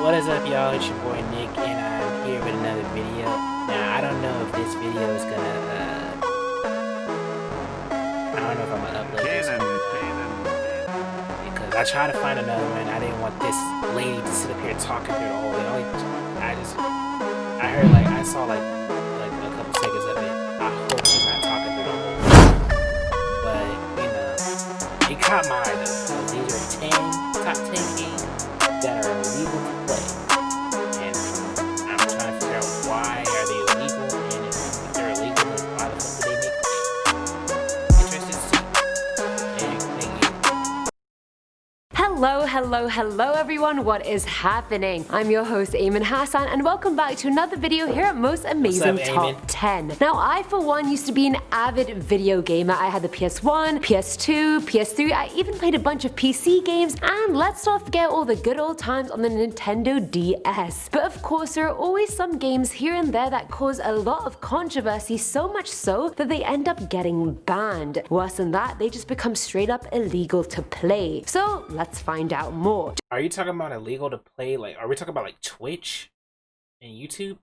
What is up, y'all? It's your boy Nick, and I'm here with another video. Now, I don't know if this video is gonna, I don't know if I'm gonna upload this because I tried to find another one. I didn't want this lady to sit up here talking through the whole thing. I saw like a couple seconds of it. I hope she's not talking through the whole thing. But, you know, it caught my eye though. So these are top 10 games that are illegal to play, and I'm trying to figure out why are they illegal, and if they're illegal, then why the fuck do they make them? Interested to see. And thank you. Hello everyone, what is happening? I'm your host Eamon Hassan, and welcome back to another video here at Most Amazing Top 10. Now, I for one used to be an avid video gamer. I had the PS1, PS2, PS3, I even played a bunch of PC games, and let's not forget all the good old times on the Nintendo DS. But of course, there are always some games here and there that cause a lot of controversy, so much so that they end up getting banned. Worse than that, they just become straight up illegal to play. So let's find out more. Are you talking about illegal to play? Like, are we talking about like Twitch and YouTube?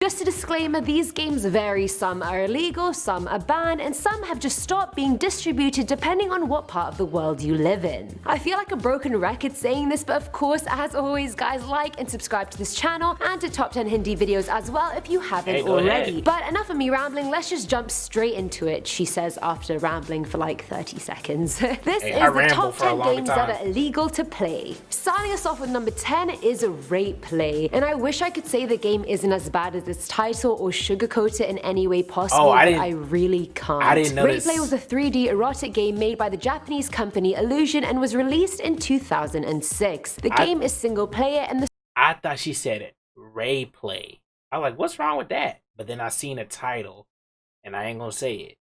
Just a disclaimer, these games vary. Some are illegal, some are banned, and some have just stopped being distributed depending on what part of the world you live in. I feel like a broken record saying this, but of course, as always guys, like and subscribe to this channel and to Top 10 Hindi videos as well if you haven't already. But enough of me rambling, let's just jump straight into it, she says after rambling for like 30 seconds. This is the top 10 games that are illegal to play. Starting us off with number 10 is Rapelay, and I wish I could say the game isn't as bad as its title or sugarcoat it in any way possible, but I really can't. I didn't know Rapelay was a 3D erotic game made by the Japanese company Illusion and was released in 2006. The game is single player, and I thought she said it Rapelay. I was like, what's wrong with that? But then I seen a title, and I ain't gonna say it.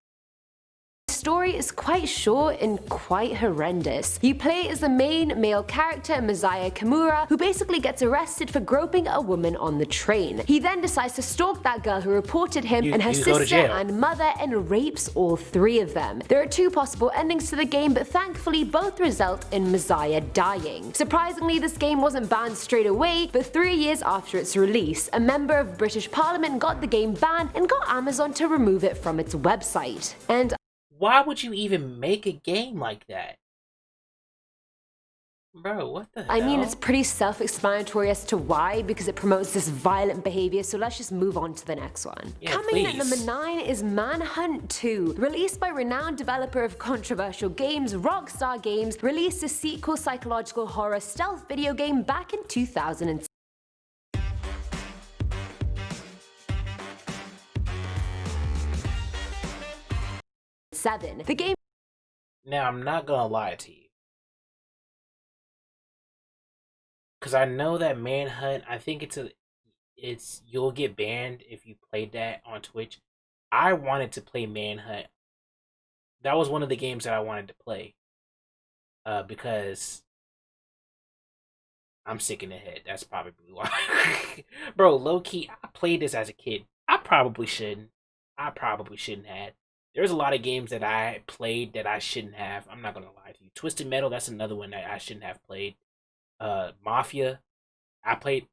The story is quite short and quite horrendous. You play as the main male character, Masaya Kimura, who basically gets arrested for groping a woman on the train. He then decides to stalk that girl who reported him and her sister and mother, and rapes all three of them. There are two possible endings to the game, but thankfully both result in Masaya dying. Surprisingly, this game wasn't banned straight away, but 3 years after its release, a member of British Parliament got the game banned and got Amazon to remove it from its website. And why would you even make a game like that? Bro, what the hell? I mean, it's pretty self-explanatory as to why, because it promotes this violent behavior, so let's just move on to the next one. Yeah, Coming in at number 9 is Manhunt 2. Released by renowned developer of controversial games, Rockstar Games, released a sequel psychological horror stealth video game back in 2006. The game. Now, I'm not gonna lie to you, because I know that Manhunt, I think it's you'll get banned if you played that on Twitch. I wanted to play Manhunt. That was one of the games that I wanted to play, because I'm sick in the head. That's probably why. Bro, low key, I played this as a kid. I probably shouldn't have. There's a lot of games that I played that I shouldn't have. I'm not gonna lie to you. Twisted Metal, that's another one that I shouldn't have played. Mafia, I played.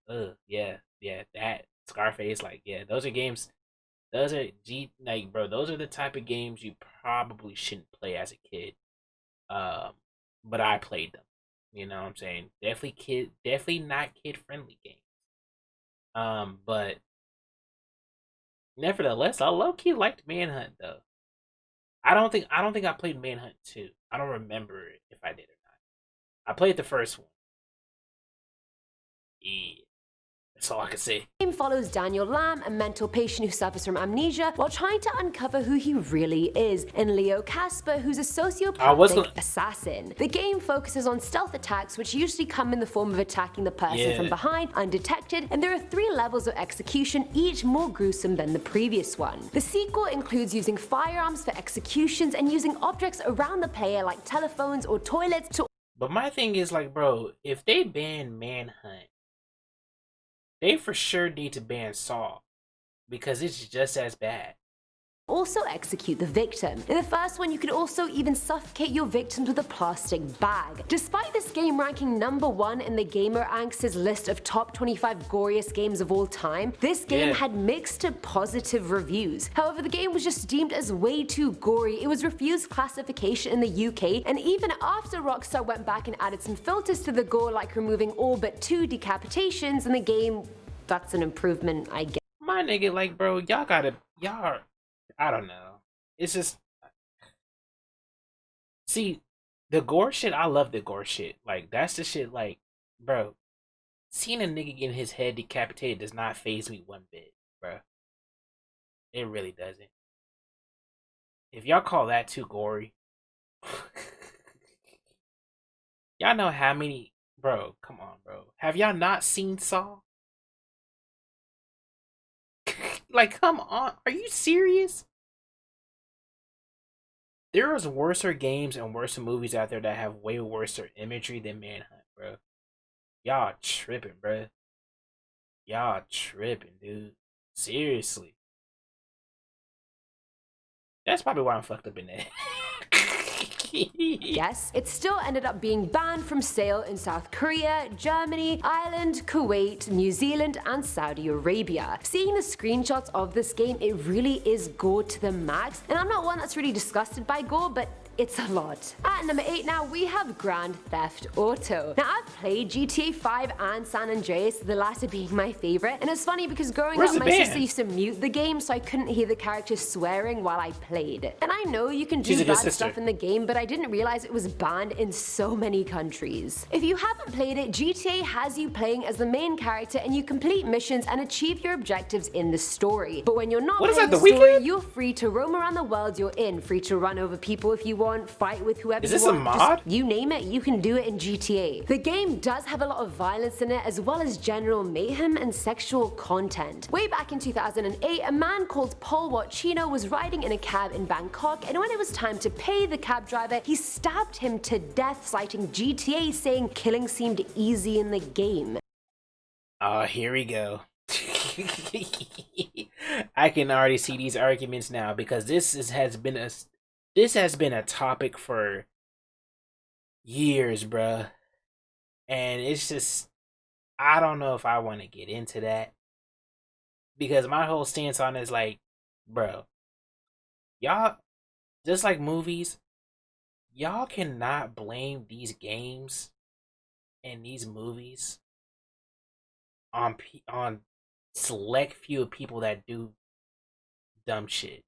Yeah, that Scarface. Like, yeah, those are games. Those are bro. Those are the type of games you probably shouldn't play as a kid. But I played them. You know what I'm saying? Definitely not kid friendly games. But nevertheless, I low key liked Manhunt though. I don't think I played Manhunt 2. I don't remember if I did or not. I played the first one. Yeah. That's all I can say. The game follows Daniel Lamb, a mental patient who suffers from amnesia, while trying to uncover who he really is, and Leo Casper, who's a sociopathic assassin. The game focuses on stealth attacks, which usually come in the form of attacking the person from behind, undetected, and there are 3 levels of execution, each more gruesome than the previous one. The sequel includes using firearms for executions and using objects around the player like telephones or toilets to... But my thing is, like, bro, if they ban Manhunt, they for sure need to ban Saw, because it's just as bad. also execute the victim. In the first one, you could also even suffocate your victims with a plastic bag. Despite this game ranking #1 in the Gamer Angst's list of top 25 goriest games of all time, this game had mixed to positive reviews. However, the game was just deemed as way too gory. It was refused classification in the UK, and even after Rockstar went back and added some filters to the gore, like removing all but 2 decapitations in the game, that's an improvement, I guess. My nigga, like, bro, y'all, I don't know. It's just, see, the gore shit, I love the gore shit. Like, that's the shit, like, bro, seeing a nigga getting his head decapitated does not faze me one bit, bro. It really doesn't. If y'all call that too gory, y'all know how many, bro, come on, bro. Have y'all not seen Saw? Like, come on, are you serious? There is worser games and worser movies out there that have way worser imagery than Manhunt, bro. Y'all tripping, bro. Y'all tripping, dude. Seriously. That's probably why I'm fucked up in that. Yes, it still ended up being banned from sale in South Korea, Germany, Ireland, Kuwait, New Zealand, and Saudi Arabia. Seeing the screenshots of this game, it really is gore to the max, and I'm not one that's really disgusted by gore, but it's a lot. At number 8 now, we have Grand Theft Auto. Now, I've played GTA 5 and San Andreas, the latter being my favorite, and it's funny because growing up, my sister used to mute the game so I couldn't hear the characters swearing while I played. And I know you can do bad stuff in the game, but I didn't realize it was banned in so many countries. If you haven't played it, GTA has you playing as the main character and you complete missions and achieve your objectives in the story. But when you're not playing the story, you're free to roam around the world you're in, free to run over people if you want, fight with whoever you want. Is this a mod? Just, you name it, you can do it in GTA. The game does have a lot of violence in it, as well as general mayhem and sexual content. Way back in 2008, a man called Paul Wachino was riding in a cab in Bangkok, and when it was time to pay the cab driver, he stabbed him to death, citing GTA, saying killing seemed easy in the game. Oh, here we go. I can already see these arguments now, because this has been a topic for years, bruh. And it's just, I don't know if I want to get into that. Because my whole stance on it is like, bro, y'all, just like movies, y'all cannot blame these games and these movies on select few of people that do dumb shit.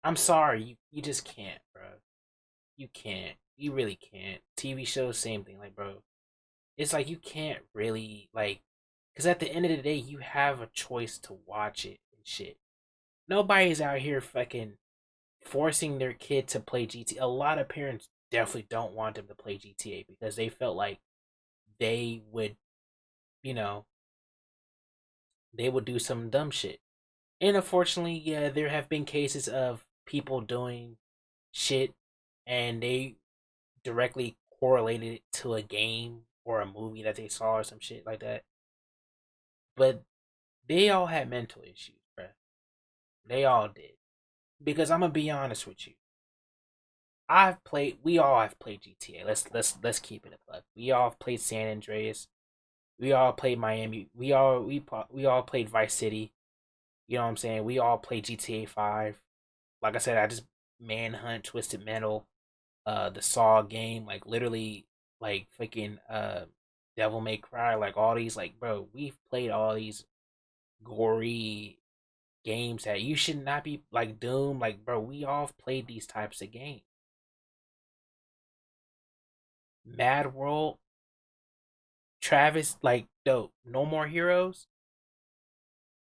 I'm sorry, you just can't, bro. You can't. You really can't. TV shows, same thing. Like, bro, it's like you can't really, like, because at the end of the day, you have a choice to watch it and shit. Nobody's out here fucking forcing their kid to play GTA. A lot of parents definitely don't want them to play GTA because they felt like they would, you know, they would do some dumb shit. And unfortunately, yeah, there have been cases of people doing shit and they directly correlated it to a game or a movie that they saw or some shit like that. But they all had mental issues, bruh. They all did. Because I'm gonna be honest with you. We all have played GTA. Let's keep it a buck. We all have played San Andreas. We all played Miami. We all played Vice City. You know what I'm saying? We all played GTA 5. Like I said, I just Manhunt, Twisted Metal, the Saw game, like literally, like freaking Devil May Cry, like all these, like, bro, we've played all these gory games that you should not be, like Doom, like, bro, we all played these types of games. Mad World, Travis, like, dope. No More Heroes.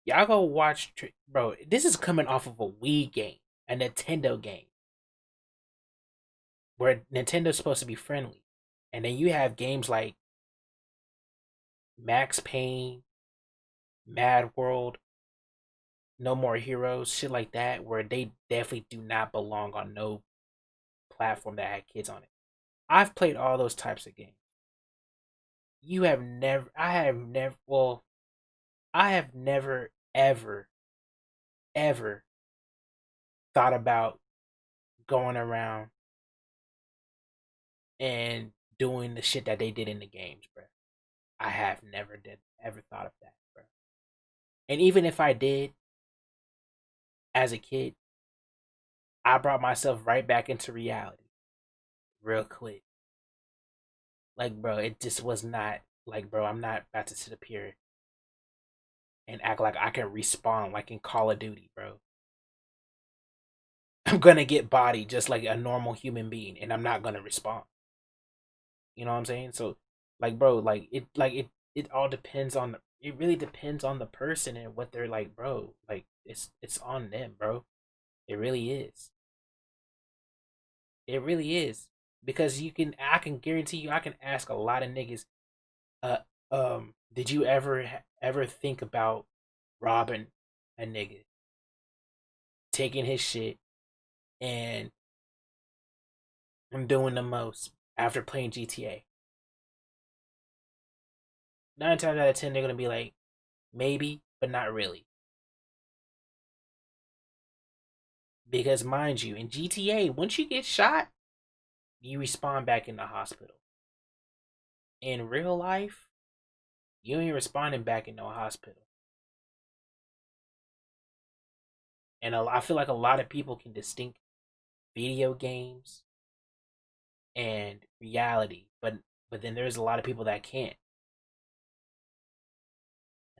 Y'all go watch, bro. This is coming off of a Wii game, a Nintendo game, where Nintendo's supposed to be friendly, and then you have games like Max Payne, Mad World, No More Heroes, shit like that, where they definitely do not belong on no platform that had kids on it. I've played all those types of games. You have never, I have never, well, I have never, ever thought about going around and doing the shit that they did in the games, bro. I have ever thought of that, bro. And even if I did, as a kid, I brought myself right back into reality, real quick. Like, bro, it just was not like, bro. I'm not about to sit up here and act like I can respawn like in Call of Duty, bro. I'm gonna get bodied just like a normal human being, and I'm not gonna respawn. You know what I'm saying? So, like, bro, it all depends on it really depends on the person and what they're like, bro. Like, it's on them, bro. It really is. It really is. Because I can guarantee you, I can ask a lot of niggas, did you ever think about robbing a nigga, taking his shit, and doing the most after playing GTA? 9 times out of 10, they're gonna be like, maybe, but not really. Because mind you, in GTA, once you get shot, you respawn back in the hospital. In real life, you ain't responding back in no hospital. And I feel like a lot of people can distinct video games and reality, but then there's a lot of people that can't.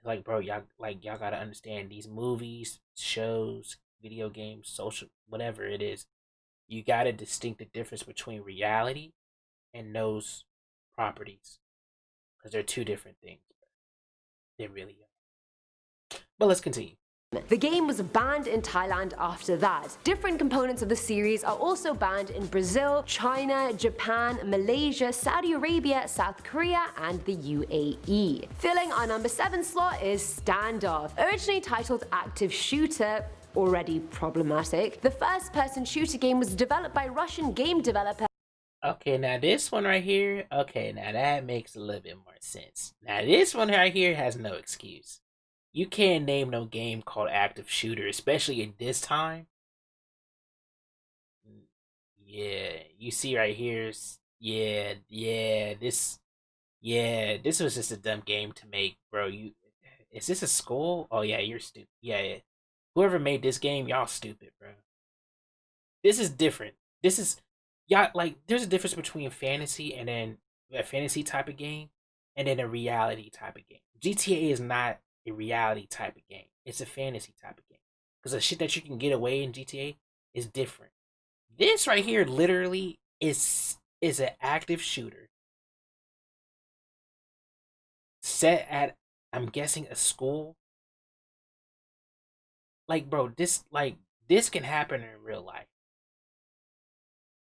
Like, bro, y'all gotta understand, these movies, shows, video games, social, whatever it is, you gotta distinct the difference between reality and those properties, because they're two different things. They really are. But let's continue. The game was banned in Thailand after that. Different components of the series are also banned in Brazil, China, Japan, Malaysia, Saudi Arabia, South Korea, and the UAE. Filling our number 7 slot is Standoff. Originally titled Active Shooter, already problematic, the first-person shooter game was developed by Russian game developer. Okay, now this one right here, okay, now that makes a little bit more sense. Now this one right here has no excuse. You can't name no game called Active Shooter, especially in this time. Yeah, you see right here, this was just a dumb game to make, bro. Is this a school? Oh yeah, you're stupid. Yeah. Whoever made this game, y'all stupid, bro. This is different. This is, y'all, like, there's a difference between fantasy and then a fantasy type of game and then a reality type of game. GTA is not a reality type of game. It's a fantasy type of game. Because the shit that you can get away in GTA is different. This right here literally is an active shooter set at, I'm guessing, a school. Like, bro, this can happen in real life.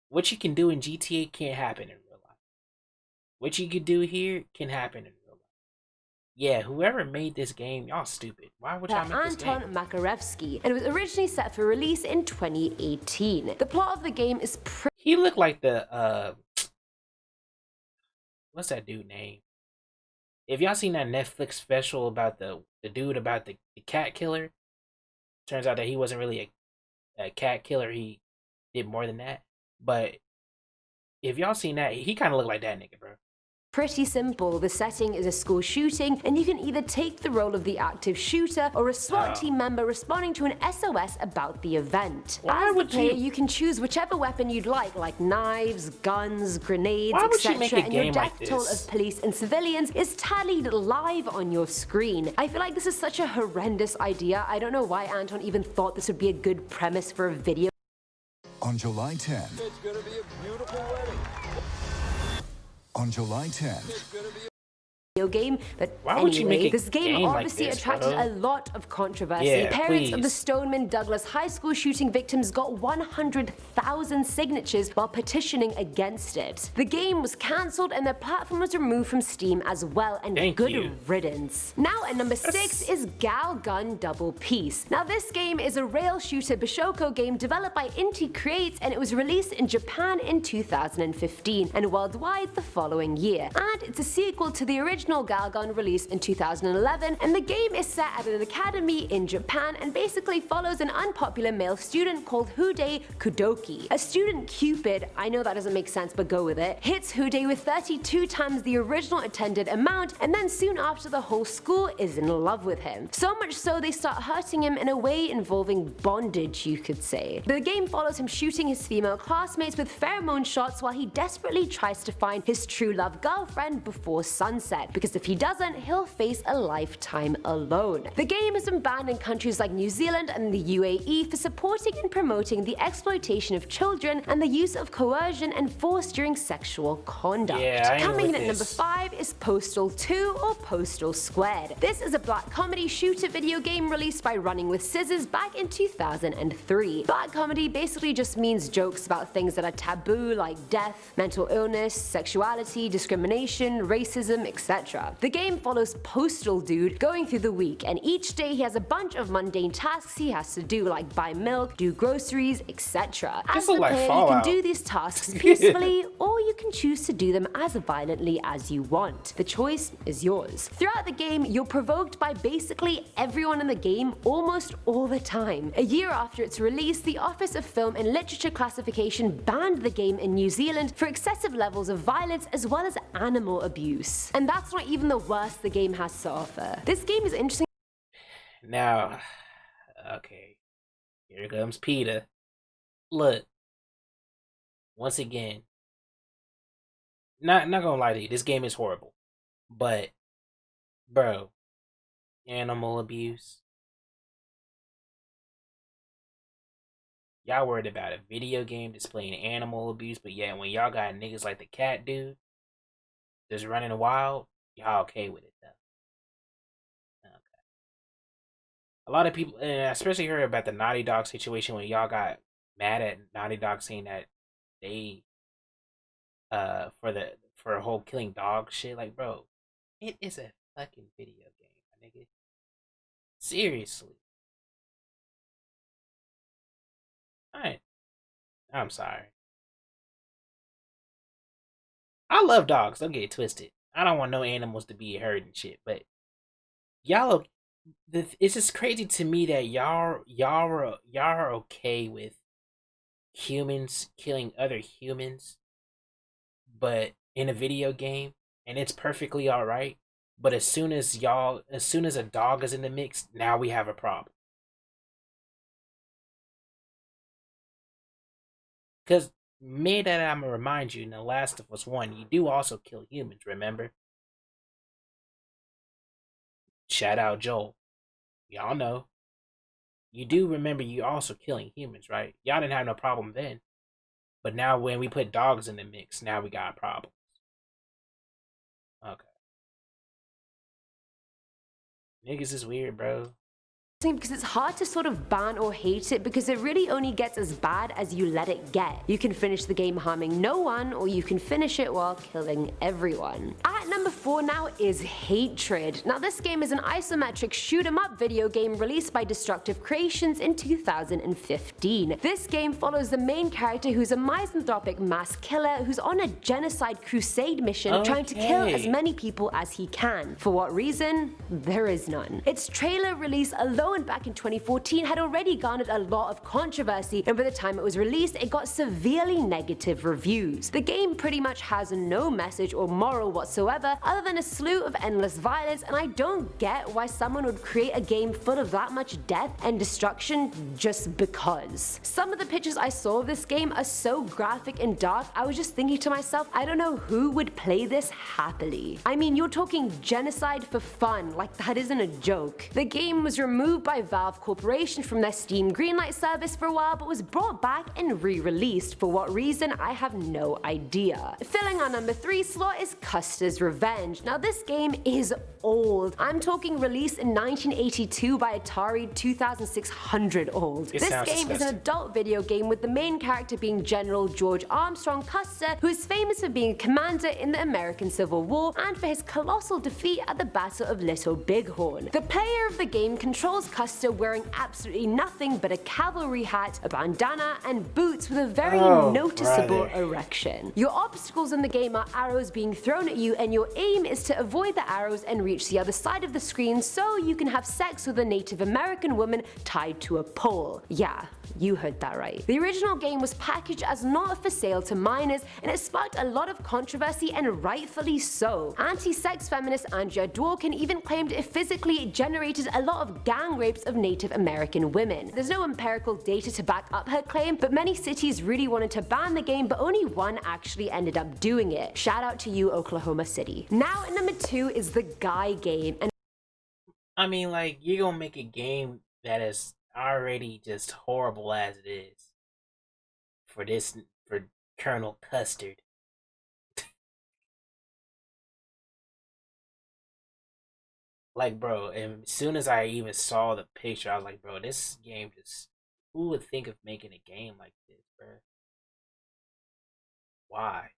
What you can do in GTA can't happen in real life. What you could do here can happen in real life. Yeah, whoever made this game, y'all stupid. Why would y'all make this game? Anton Makarevsky, and it was originally set for release in 2018. The plot of the game is He looked like the, what's that dude name? If y'all seen that Netflix special about the dude about the cat killer, turns out that he wasn't really a cat killer. He did more than that. But if y'all seen that, he kind of looked like that nigga, bro. pretty simple. The setting is a school shooting, and you can either take the role of the active shooter or a SWAT team member responding to an SOS about the event. As the player, you can choose whichever weapon you'd like knives, guns, grenades, etc. And your death toll of police and civilians is tallied live on your screen. I feel like this is such a horrendous idea. I don't know why Anton even thought this would be a good premise for a video. On July 10th. It's gonna be a beautiful wedding. On July 10th. It's gonna be game, but why would anyway, you make this game obviously like this, attracted bro? a lot of controversy. Yeah, Parents of the please. Stoneman Douglas high school shooting victims got 100,000 signatures while petitioning against it. The game was cancelled and the platform was removed from Steam as well, and good riddance. Now at number 6 is Gal Gun Double Peace. Now this game is a rail shooter Bishoko game developed by Inti Creates, and it was released in Japan in 2015 and worldwide the following year. And it's a sequel to the original original Galgun released in 2011, and the game is set at an academy in Japan and basically follows an unpopular male student called Hude Kudoki. A student Cupid, I know that doesn't make sense but go with it, hits Hude with 32 times the original intended amount, and then soon after the whole school is in love with him. So much so they start hurting him in a way involving bondage, you could say. The game follows him shooting his female classmates with pheromone shots while he desperately tries to find his true love girlfriend before sunset, because if he doesn't, he'll face a lifetime alone. The game has been banned in countries like New Zealand and the UAE for supporting and promoting the exploitation of children and the use of coercion and force during sexual conduct. Coming in at number 5 is Postal 2 or Postal Squared. This is a black comedy shooter video game released by Running with Scissors back in 2003. Black comedy basically just means jokes about things that are taboo like death, mental illness, sexuality, discrimination, racism, etc. The game follows Postal Dude going through the week, and each day he has a bunch of mundane tasks he has to do, like buy milk, do groceries, etc. As the player, you can do these tasks peacefully or you can choose to do them as violently as you want. The choice is yours. Throughout the game, you're provoked by basically everyone in the game almost all the time. A year after its release, the Office of Film and Literature Classification banned the game in New Zealand for excessive levels of violence as well as animal abuse. And that's not even the worst the game has to offer. This game is interesting. Now, okay, here comes Peter. Look, once again, not gonna lie to you, this game is horrible. But, bro, animal abuse. Y'all worried about a video game displaying animal abuse, but yeah, when y'all got niggas like the cat dude just running wild, y'all okay with it though. Okay. A lot of people, and I especially heard about the Naughty Dog situation when y'all got mad at Naughty Dog saying that they for a whole killing dog shit. Like, bro, it is a fucking video game, my nigga. Seriously. I'm sorry. I love dogs, don't get it twisted. I don't want no animals to be hurt and shit, but y'all, it's just crazy to me that y'all are okay with humans killing other humans, but in a video game, and it's perfectly alright. But as soon as a dog is in the mix, now we have a problem. Because, may that I'm gonna remind you, in The Last of Us 1, you do also kill humans, remember? Shout out Joel. Y'all know. You do remember you also killing humans, right? Y'all didn't have no problem then. But now when we put dogs in the mix, now we got problems. Okay. Niggas is weird, bro. Because it's hard to sort of ban or hate it because it really only gets as bad as you let it get. You can finish the game harming no one, or you can finish it while killing everyone. At number 4 now is Hatred. Now this game is an isometric shoot 'em up video game released by Destructive Creations in 2015. This game follows the main character who's a misanthropic mass killer who's on a genocide crusade mission trying to kill as many people as he can. For what reason? There is none. Its trailer release alone back in 2014 had already garnered a lot of controversy, and by the time it was released it got severely negative reviews. The game pretty much has no message or moral whatsoever other than a slew of endless violence, and I don't get why someone would create a game full of that much death and destruction just because. Some of the pictures I saw of this game are so graphic and dark, I was just thinking to myself, I don't know who would play this happily. I mean, you're talking genocide for fun, like that isn't a joke. The game was removed by Valve Corporation from their Steam Greenlight service for a while, but was brought back and re-released. For what reason, I have no idea. Filling our number 3 slot is Custers Revenge. Now this game is old. I'm talking released in 1982 by Atari, 2600 old. This game is an adult video game with the main character being General George Armstrong Custer, who is famous for being a commander in the American Civil War and for his colossal defeat at the Battle of Little Bighorn. The player of the game controls Custer wearing absolutely nothing but a cavalry hat, a bandana, and boots with a very Oh, noticeable brother. erection. Your obstacles in the game are arrows being thrown at you, and your aim is to avoid the arrows and reach the other side of the screen so you can have sex with a Native American woman tied to a pole. Yeah, you heard that right. The original game was packaged as not for sale to minors, and it sparked a lot of controversy, and rightfully so. Anti-sex feminist Andrea Dworkin even claimed it physically generated a lot of gang rapes of Native American women. There's no empirical data to back up her claim, but many cities really wanted to ban the game, but only one actually ended up doing it. Shout out to you, Oklahoma City. Now at number 2 is the Guy game, and I mean, like, you're gonna make a game that is already just horrible as it is for Colonel Custard. Like, bro, and as soon as I even saw the picture, I was like, bro, this game just, who would think of making a game like this, bro? Why?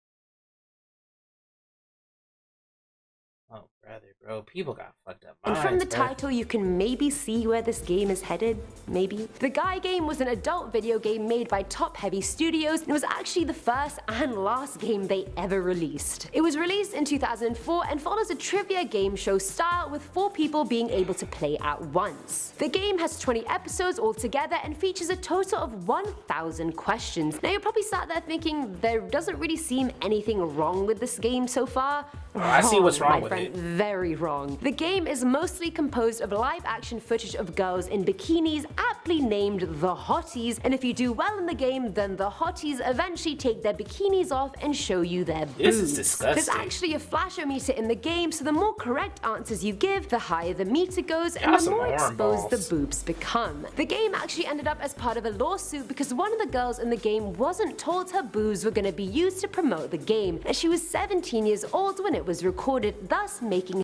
Oh, brother, bro, people got fucked up minds, from the bro. title you can maybe see where this game is headed, maybe. The Guy game was an adult video game made by Top Heavy Studios, and it was actually the first and last game they ever released. It was released in 2004 and follows a trivia game show style with 4 people being able to play at once. The game has 20 episodes altogether and features a total of 1,000 questions. Now you're probably sat there thinking there doesn't really seem anything wrong with this game so far. Oh, I see what's wrong my with friend. it. Very wrong. The game is mostly composed of live action footage of girls in bikinis, aptly named the hotties, and if you do well in the game, then the hotties eventually take their bikinis off and show you their boobs. This is disgusting. There's actually a flashometer in the game, so the more correct answers you give, the higher the meter goes, and Got the some more exposed hornballs. the boobs become. The game actually ended up as part of a lawsuit because one of the girls in the game wasn't told her boobs were going to be used to promote the game, and she was 17 years old when it was recorded, thus making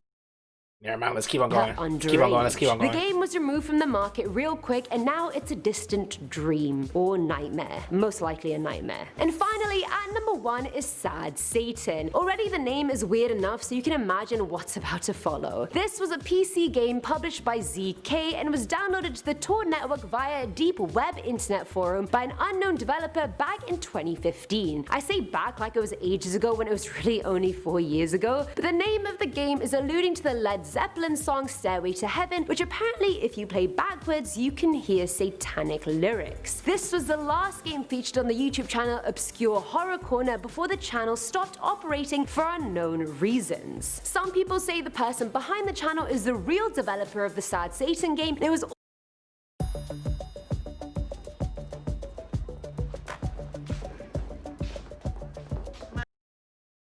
Never mind, let's keep on going. underage. Let's keep on going, let's keep on going. The game was removed from the market real quick, and now it's a distant dream or nightmare. Most likely a nightmare. And finally, at number 1 is Sad Satan. Already the name is weird enough, so you can imagine what's about to follow. This was a PC game published by ZK and was downloaded to the Tor network via a deep web internet forum by an unknown developer back in 2015. I say back like it was ages ago when it was really only 4 years ago, but the name of the game is alluding to the Led Zeppelin song Stairway to Heaven, which apparently if you play backwards you can hear satanic lyrics. This was the last game featured on the YouTube channel Obscure Horror Corner before the channel stopped operating for unknown reasons. Some people say the person behind the channel is the real developer of the Sad Satan game, and it was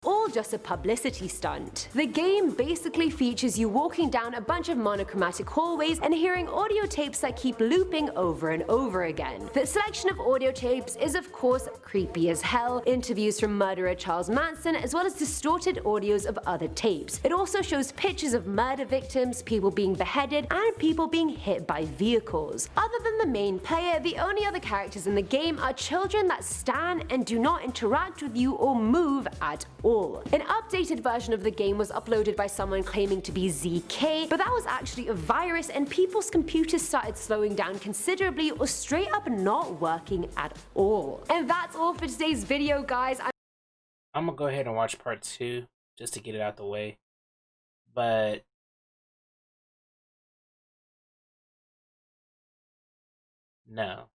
all just a publicity stunt. The game basically features you walking down a bunch of monochromatic hallways and hearing audio tapes that keep looping over and over again. The selection of audio tapes is of course creepy as hell, interviews from murderer Charles Manson, as well as distorted audios of other tapes. It also shows pictures of murder victims, people being beheaded, and people being hit by vehicles. Other than the main player, the only other characters in the game are children that stand and do not interact with you or move at all. An updated version of the game was uploaded by someone claiming to be ZK, but that was actually a virus and people's computers started slowing down considerably or straight up not working at all. And that's all for today's video, guys. I'm gonna go ahead and watch part 2 just to get it out the way. But no.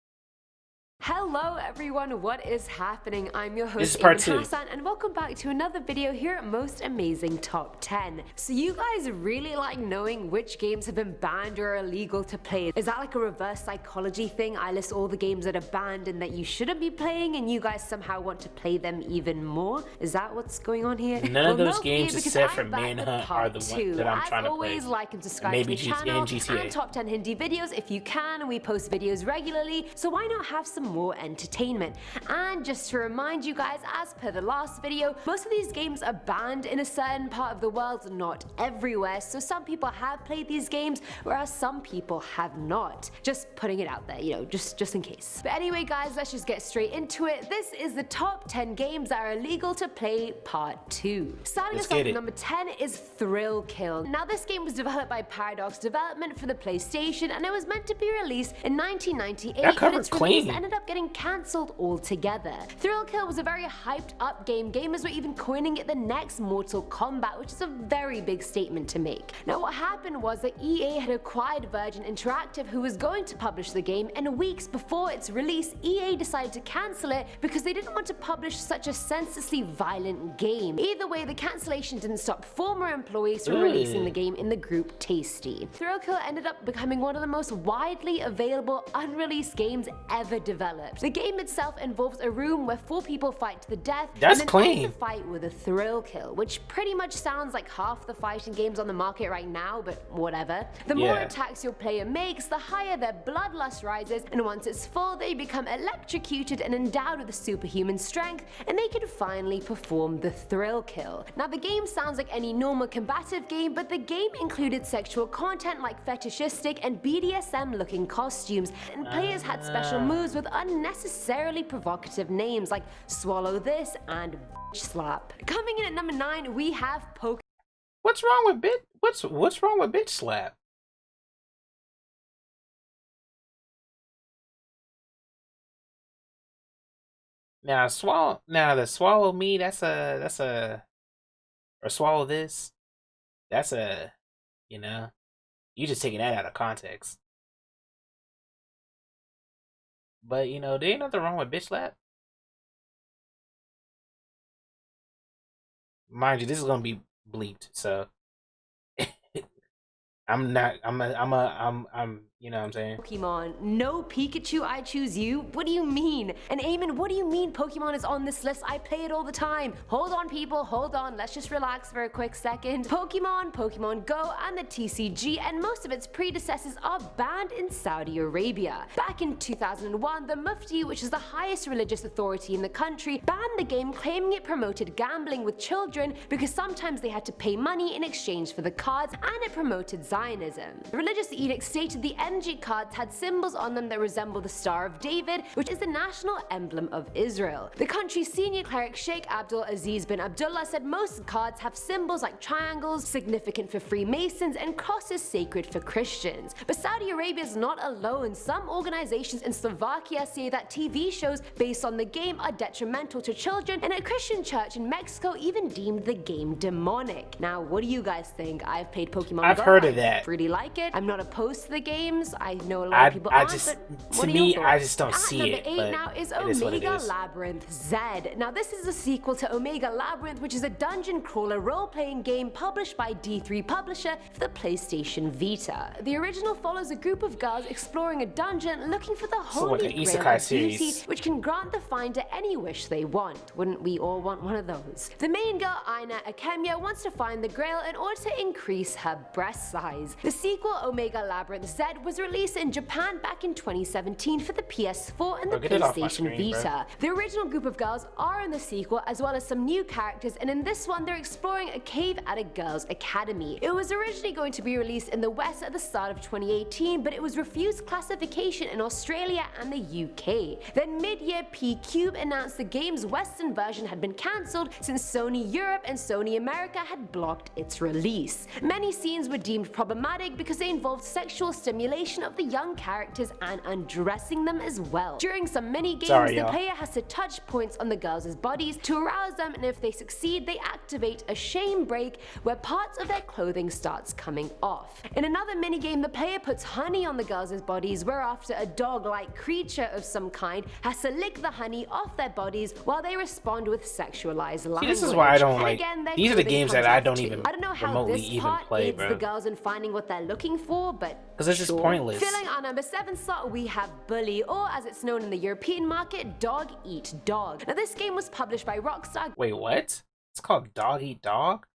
Hello everyone, what is happening? I'm your host, This is part Amy 2. Hassan, and welcome back to another video here at Most Amazing Top 10. So you guys really like knowing which games have been banned or illegal to play. Is that like a reverse psychology thing? I list all the games that are banned and that you shouldn't be playing, and you guys somehow want to play them even more? Is that what's going on here? None of those no games fear, except because for I'm back with Manhunt part are the ones 2. that I'm As trying to always, play. like and subscribe Maybe to the channel GTA. and Top 10 Hindi videos if you can. We post videos regularly, so why not have some more entertainment. And just to remind you guys, as per the last video, most of these games are banned in a certain part of the world, not everywhere, so some people have played these games, whereas some people have not. Just putting it out there, you know, just in case. But anyway guys, let's just get straight into it. This is the top 10 games that are illegal to play part 2. Starting us off at number 10 is Thrill Kill. Now this game was developed by Paradox Development for the PlayStation, and it was meant to be released in 1998, but its release ended up getting cancelled altogether. Thrill Kill was a very hyped up game. Gamers were even coining it the next Mortal Kombat, which is a very big statement to make. Now what happened was that EA had acquired Virgin Interactive, who was going to publish the game, and weeks before its release, EA decided to cancel it because they didn't want to publish such a senselessly violent game. Either way, the cancellation didn't stop former employees from releasing the game in the group Tasty. Thrill Kill ended up becoming one of the most widely available unreleased games ever developed. The game itself involves a room where 4 people fight to the death, and then end the fight with a thrill kill, which pretty much sounds like half the fighting games on the market right now, but whatever. The more attacks your player makes, the higher their bloodlust rises, and once it's full, they become electrocuted and endowed with a superhuman strength, and they can finally perform the thrill kill. Now the game sounds like any normal combative game, but the game included sexual content like fetishistic and BDSM looking costumes, and players had special moves with unnecessarily provocative names like Swallow This and Slap. Coming in at number 9, we have Pokemon. What's wrong with what's wrong with Bitch Slap? Now the swallow me, that's a or swallow this, that's a, you know, you just taking that out of context. But you know, there ain't nothing wrong with Bitch Slap. Mind you, this is gonna be bleeped, so I'm, you know what I'm saying? Pokemon. No Pikachu, I choose you? What do you mean? And Eamon, what do you mean Pokemon is on this list? I play it all the time. Hold on people, hold on. Let's just relax for a quick second. Pokemon, Pokemon Go, and the TCG, and most of its predecessors are banned in Saudi Arabia. Back in 2001, the Mufti, which is the highest religious authority in the country, banned the game, claiming it promoted gambling with children because sometimes they had to pay money in exchange for the cards, and it promoted Zionism. The religious edict stated the energy cards had symbols on them that resemble the Star of David, which is the national emblem of Israel. The country's senior cleric Sheikh Abdul Aziz bin Abdullah said most cards have symbols like triangles, significant for Freemasons, and crosses sacred for Christians. But Saudi Arabia is not alone. Some organizations in Slovakia say that TV shows based on the game are detrimental to children, and a Christian church in Mexico even deemed the game demonic. Now, what do you guys think? I've played Pokemon Go. I've heard of that. Really like it. I'm not opposed to the games. I know a lot of people aren't, but to me, I just don't see it. Number 8 now is Omega Labyrinth Z. Now this is a sequel to Omega Labyrinth, which is a dungeon crawler role-playing game published by D3 Publisher for the PlayStation Vita. The original follows a group of girls exploring a dungeon looking for the holy grail of beauty, which can grant the finder any wish they want. Wouldn't we all want one of those? The main girl, Aina Akemya, wants to find the grail in order to increase her breast size. The sequel, Omega Labyrinth Z, was released in Japan back in 2017 for the PS4 and the PlayStation Vita. The original group of girls are in the sequel, as well as some new characters, and in this one they're exploring a cave at a girls' academy. It was originally going to be released in the West at the start of 2018, but it was refused classification in Australia and the UK. Then mid-year, P-Cube announced the game's Western version had been cancelled since Sony Europe and Sony America had blocked its release. Many scenes were deemed problematic because they involved sexual stimulation of the young characters and undressing them as well. During some mini-games, the player has to touch points on the girls' bodies to arouse them, and if they succeed, they activate a shame break where parts of their clothing starts coming off. In another minigame, the player puts honey on the girls' bodies, whereafter a dog-like creature of some kind has to lick the honey off their bodies while they respond with sexualized language. See, this is why I don't like. These are the games that I don't even remotely even play, bro. The girls in finding what they're looking for, but because it's just pointless. Filling our number 7 slot, we have Bully, or as it's known in the European market, Dog Eat Dog. Now this game was published by Rockstar. Wait, what? It's called Dog Eat Dog?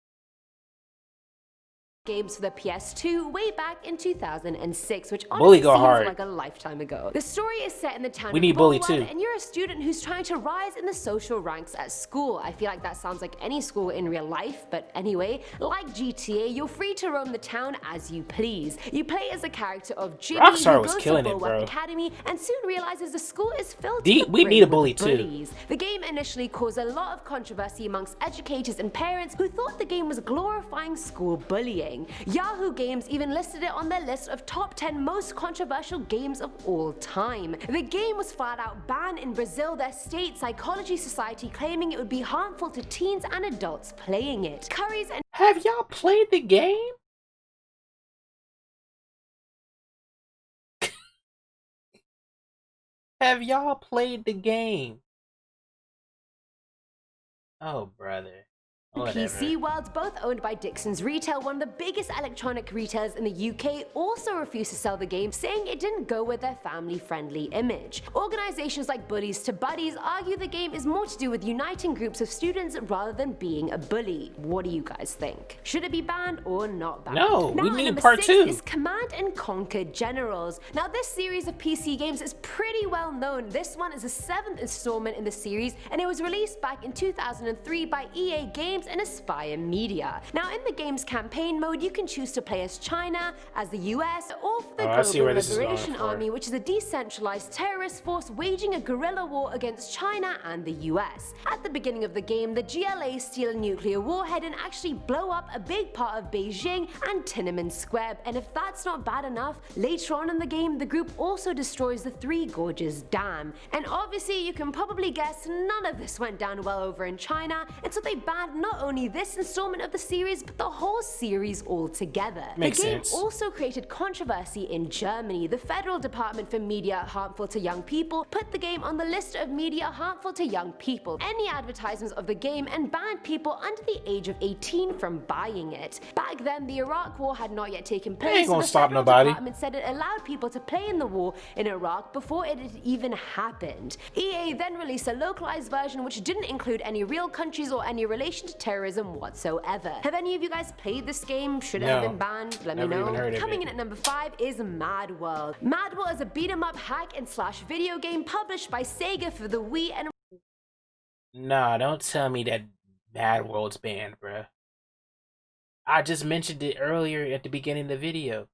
games for the PS2 way back in 2006, which honestly Bully go seems hard. like a lifetime ago. The story is set in the town We of need Bully Bollywood, too. and you're a student who's trying to rise in the social ranks at school. I feel like that sounds like any school in real life, but anyway, like GTA, you're free to roam the town as you please. You play as a character of Jimmy, Rockstar who was goes killing to it, Bulwark bro. Academy and soon realizes the school is filled We to the need brim a bully with too. bullies. The game initially caused a lot of controversy amongst educators and parents who thought the game was glorifying school bullying. Yahoo Games even listed it on their list of top 10 most controversial games of all time. The game was flat out banned in Brazil, their state psychology society claiming it would be harmful to teens and adults playing it. Curry's and Have y'all played the game? Have y'all played the game? Oh, brother. Whatever. PC World, both owned by Dixon's Retail, one of the biggest electronic retailers in the UK, also refused to sell the game, saying it didn't go with their family-friendly image. Organizations like Bullies to Buddies argue the game is more to do with uniting groups of students rather than being a bully. What do you guys think? Should it be banned or not banned? No, we Now, need number part 6 two. is Command and Conquer Generals. Now, this series of PC games is pretty well known. This one is the 7th installment in the series, and it was released back in 2003 by EA Games and Aspire Media. Now, in the game's campaign mode, you can choose to play as China, as the US, or for the I see Global where this is going Liberation for. Army, which is a decentralized terrorist force waging a guerrilla war against China and the US. At the beginning of the game, the GLA steal a nuclear warhead and actually blow up a big part of Beijing and Tiananmen Square, and if that's not bad enough, later on in the game, the group also destroys the Three Gorges Dam. And obviously, you can probably guess none of this went down well over in China, and so they banned not only this installment of the series, but the whole series altogether. Makes the game sense. also created controversy in Germany. The Federal Department for Media Harmful to Young People put the game on the list of media harmful to young people, any advertisements of the game, and banned people under the age of 18 from buying it. Back then, the Iraq War had not yet taken place, ain't so gonna the stop Federal nobody. Department said it allowed people to play in the war in Iraq before it had even happened. EA then released a localized version which didn't include any real countries or any relation to terrorism whatsoever. Have any of you guys played this game? Should it have No. been banned? Let Never me know. even heard of Coming it. in at number 5 is Mad World. Mad World is a beat 'em up hack and slash video game published by Sega for the Wii and Nah, don't tell me that Mad World's banned, bruh. I just mentioned it earlier at the beginning of the video.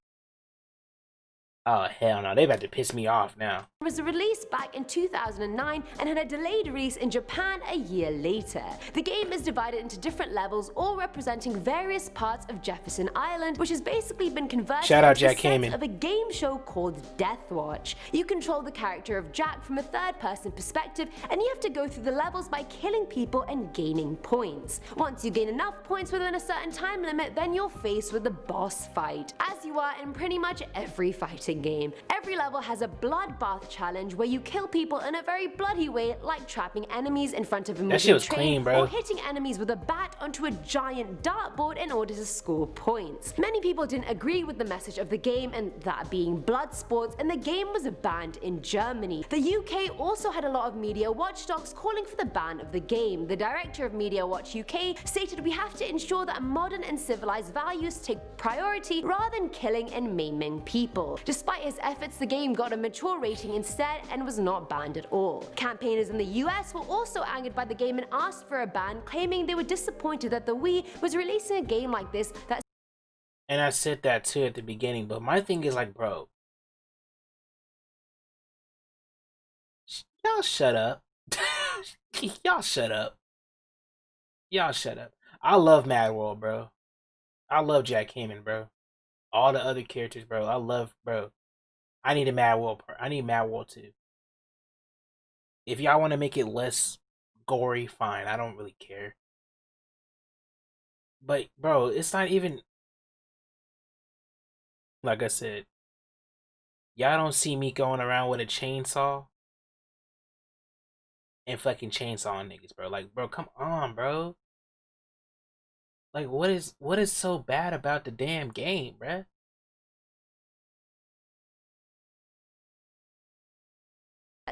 Oh, hell no. They about to piss me off now. was released back in 2009 and had a delayed release in Japan a year later. The game is divided into different levels, all representing various parts of Jefferson Island, which has basically been converted Shout out into the Jack set Kamen. of a game show called Death Watch. You control the character of Jack from a third-person perspective, and you have to go through the levels by killing people and gaining points. Once you gain enough points within a certain time limit, then you're faced with the boss fight, as you are in pretty much every fighting game. Every level has a bloodbath challenge where you kill people in a very bloody way, like trapping enemies in front of a moving shit was train, clean, bro. or hitting enemies with a bat onto a giant dartboard in order to score points. Many people didn't agree with the message of the game, and that being blood sports, and the game was banned in Germany. The UK also had a lot of media watchdogs calling for the ban of the game. The director of Media Watch UK stated, "We have to ensure that modern and civilized values take priority rather than killing and maiming people." Despite his efforts, the game got a mature rating instead and was not banned at all. Campaigners in the US were also angered by the game and asked for a ban, claiming they were disappointed that the Wii was releasing a game like this that And I said that too at the beginning, but my thing is like, bro, y'all shut up. Y'all shut up. Y'all shut up. I love Mad World, bro. I love Jack Kamen, bro. All the other characters, bro. I love, bro. I need a Mad World part. I need Mad World 2. If y'all want to make it less gory, fine. I don't really care. But, bro, it's not even... Like I said, y'all don't see me going around with a chainsaw and fucking chainsawing niggas, bro. Like, bro, come on, bro. Like, what is so bad about the damn game, bruh?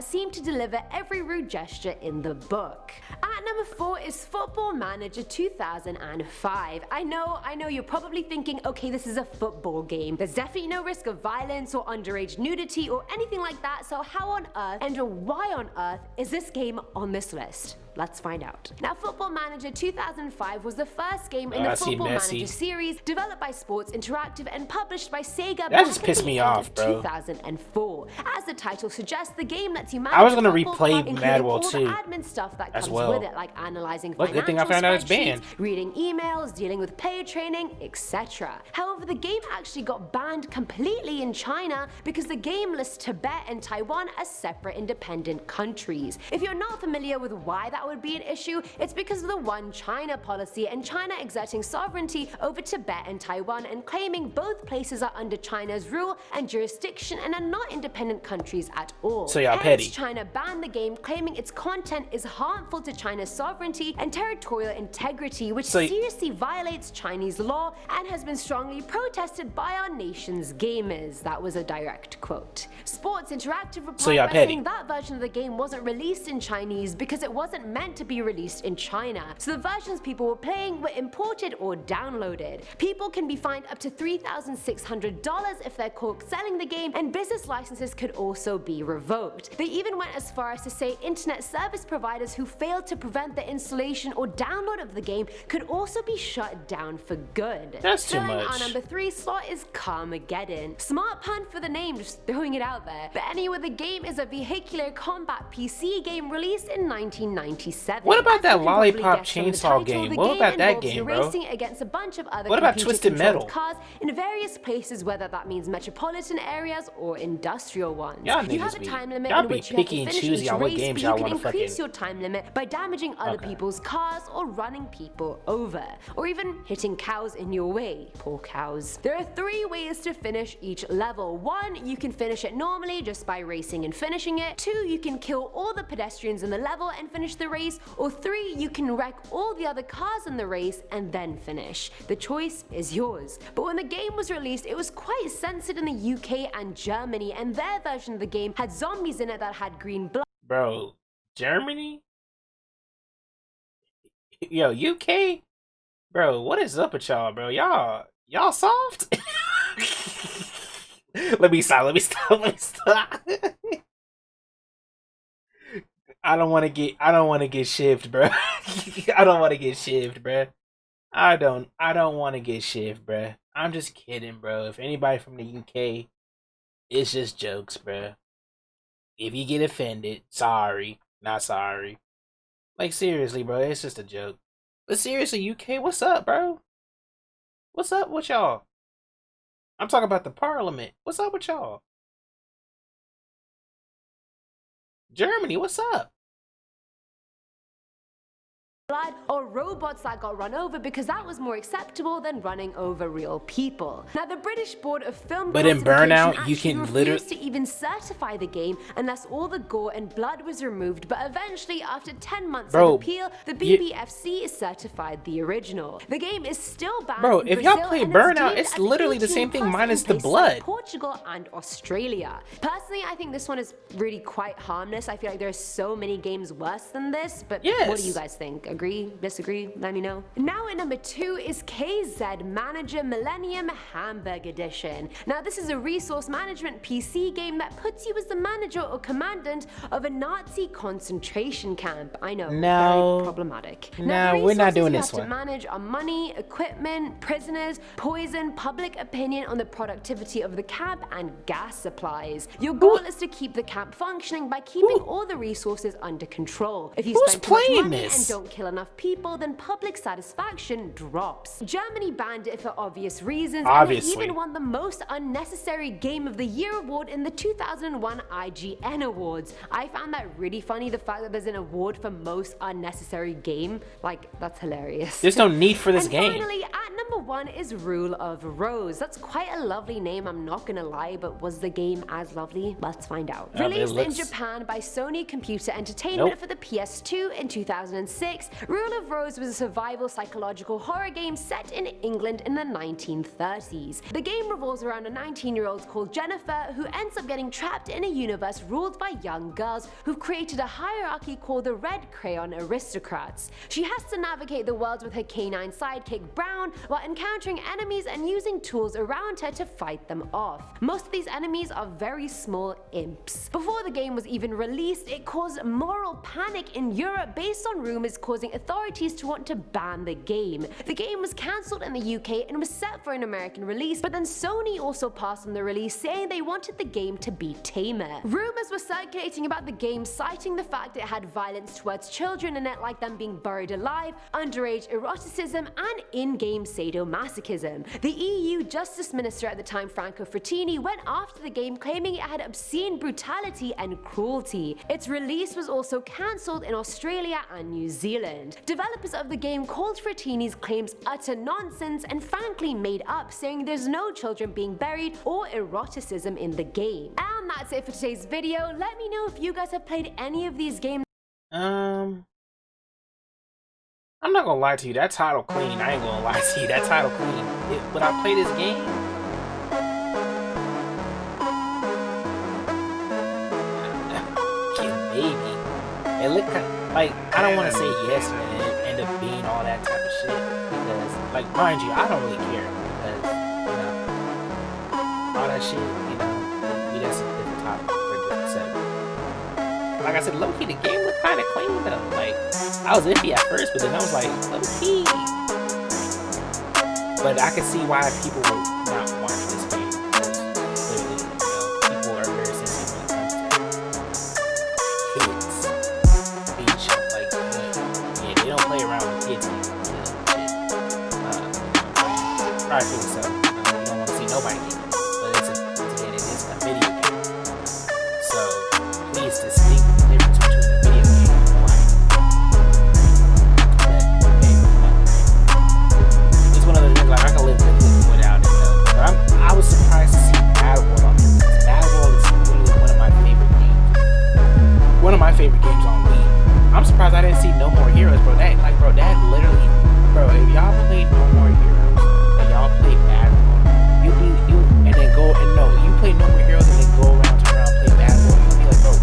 seem to deliver every rude gesture in the book. At number 4 is Football Manager 2005. I know you're probably thinking, okay, this is a football game. There's definitely no risk of violence or underage nudity or anything like that, so how on earth and why on earth is this game on this list? Let's find out. Now, Football Manager 2005 was the first game in the Football Manager series, developed by Sports Interactive and published by Sega that just pissed me off, bro. 2004. As the title suggests, the game lets you manage I was gonna replay Madwell all 2 the admin stuff that comes well. with it, like analyzing Look, good thing I found out it's banned. reading emails, dealing with player training, etc. However, the game actually got banned completely in China because the game lists Tibet and Taiwan as separate independent countries. If you're not familiar with why that would be an issue, it's because of the One China policy and China exerting sovereignty over Tibet and Taiwan and claiming both places are under China's rule and jurisdiction and are not independent countries at all. So y'all Hence, petty. China banned the game, claiming its content is harmful to China's sovereignty and territorial integrity, which seriously violates Chinese law and has been strongly protested by our nation's gamers. That was a direct quote. Sports Interactive replied by saying that version of the game wasn't released in Chinese because it wasn't meant to be released in China. So the versions people were playing were imported or downloaded. People can be fined up to $3,600 if they're caught selling the game, and business licenses could also be revoked. They even went as far as to say internet service providers who failed to prevent the installation or download of the game could also be shut down for good. That's too much. Our number 3 slot is CARMAGEDDON. Smart pun for the name, just throwing it out there. But anyway, the game is a vehicular combat PC game released in 1997. What about that Lollipop Chainsaw game? What about that game, bro? Racing against a bunch of other what about Twisted Metal? Cars in various places, whether that means metropolitan areas or industrial ones. Y'all you have a niggas time limit y'all in be which you have to picky and finish choosy each on what race, games but you y'all can wanna increase fucking- your time limit by damaging other people's cars or running people over, or even hitting cows in your way. Poor cows. There are 3 ways to finish each level. 1, you can finish it normally just by racing and finishing it. 2, you can kill all the pedestrians in the level and finish the race. Or 3, you can wreck all the other cars in the race and then finish. The choice is yours. But when the game was released, it was quite censored in the UK and Germany, and their version of the game had zombies in it that had green blood. Bro, Germany? Yo, UK? Bro, what is up with y'all, bro? Y'all soft? Let me stop. I don't want to get shivved, bro. I don't want to get shivved, bro. I don't want to get shivved, bro. I'm just kidding, bro. If anybody from the UK, it's just jokes, bro. If you get offended, sorry. Not sorry. Like, seriously, bro, it's just a joke. But seriously, UK, what's up, bro? What's up with y'all? I'm talking about the parliament. What's up with y'all? Germany, what's up? Blood or robots that got run over, because that was more acceptable than running over real people. Now, the British Board of Film But in Burnout, you actually can literally refused to even certify the game unless all the gore and blood was removed, but eventually, after 10 months of appeal, the BBFC certified the original. The game is still banned Bro, in if y'all Brazil, play and Burnout, deemed it's as literally the 18+ same thing in minus the places blood. like Portugal and Australia. Personally, I think this one is really quite harmless. I feel like there are so many games worse than this, but what do you guys think? Agree? Disagree? Let me know. Now at number 2 is KZ Manager MILLENIUM HAMBURG Edition. Now, this is a resource management PC game that puts you as the manager or commandant of a Nazi concentration camp. I know, very problematic. Now, the we're not doing resources this you have one. to manage are money, equipment, prisoners, poison, public opinion on the productivity of the camp, and gas supplies. Your goal is to keep the camp functioning by keeping all the resources under control. If you spend too much money and don't kill enough people, then public satisfaction drops. Germany banned it for obvious reasons, and they even won the most unnecessary Game of the Year award in the 2001 IGN Awards. I found that really funny, the fact that there's an award for most unnecessary game. Like, that's hilarious. There's no need for this game. Finally, at number 1 is Rule of Rose. That's quite a lovely name, I'm not gonna lie, but was the game as lovely? Let's find out. Released in Japan by Sony Computer Entertainment for the PS2 in 2006, Rule of Rose was a survival psychological horror game set in England in the 1930s. The game revolves around a 19-year-old called Jennifer who ends up getting trapped in a universe ruled by young girls who've created a hierarchy called the Red Crayon Aristocrats. She has to navigate the world with her canine sidekick Brown while encountering enemies and using tools around her to fight them off. Most of these enemies are very small imps. Before the game was even released, it caused moral panic in Europe based on rumors causing authorities to want to ban the game. The game was cancelled in the UK and was set for an American release, but then Sony also passed on the release, saying they wanted the game to be tamer. Rumors were circulating about the game, citing the fact it had violence towards children in it, like them being buried alive, underage eroticism, and in-game sadomasochism. The EU Justice Minister at the time, Franco Frattini, went after the game, claiming it had obscene brutality and cruelty. Its release was also cancelled in Australia and New Zealand. Developers of the game called Frattini's claims utter nonsense and frankly made up, saying there's no children being buried or eroticism in the game. And that's it for today's video. Let me know if you guys have played any of these games. I'm not gonna lie to you, that title clean. I ain't gonna lie to you, that title clean. Would I play this game? Maybe. It look like, I don't want to say yes, man, and end up being all that type of shit. Because, like, mind you, I don't really care. Because, you know, all that shit, you know, that's a different topic for a different segment. Like I said, low-key, the game looked kind of clean, though. Like, I was iffy at first, but then I was like, low-key. But I could see why people were not watching this game. Because, clearly, you know, people are very sensitive when it comes to kids being shot. Like, yeah, they don't play around with kids. Rightfully so. You don't want to see nobody get it. But it is a video game. So, please distinguish the difference between a video game and life. It's one of the things, like, I can live with it without it. But I was surprised to see Mad World on here. Mad World is literally one of my favorite games. One of my favorite games on Wii. I'm surprised I didn't see No More Heroes, bro. That literally, bro, if y'all played No More Heroes, and y'all played Mad World, and then go, and no, you play No More Heroes and then go around, turn around, play Mad World, you'll be like, bro,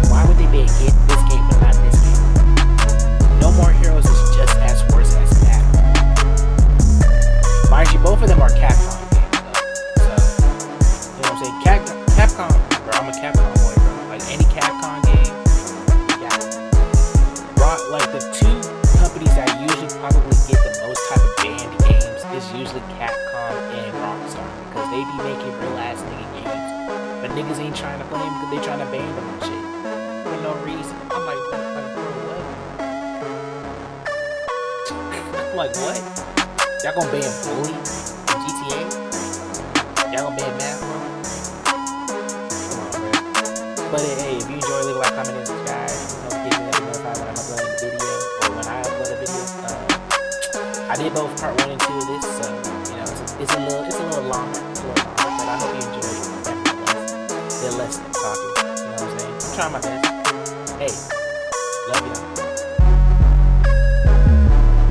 why would they be against this game but not this game? No More Heroes is just as worse as Mad World. Mind you, both of them are Capcom games, though. So, you know what I'm saying? Capcom, bro, I'm a Capcom boy, bro. Like, any Capcom game, yeah. Like, the two companies that usually probably get the most type of banned games is usually Capcom and Rockstar, because they be making real ass nigga games, but niggas ain't trying to play them because they trying to ban them and shit for no reason. I'm like, bro, what? I'm like, what? Y'all gonna ban Bully in GTA? Y'all gonna ban Mad World? Come on, bro. But hey, if you enjoy, leave a like, comment, and subscribe. You know, get notified when I'm uploading a video, or when I upload a video. I did both part 1 and 2 of this, so you know, it's a little longer, but I hope you enjoyed it. Nevertheless, they're less talking. You know what I'm saying? I'm trying my best. Hey, love y'all.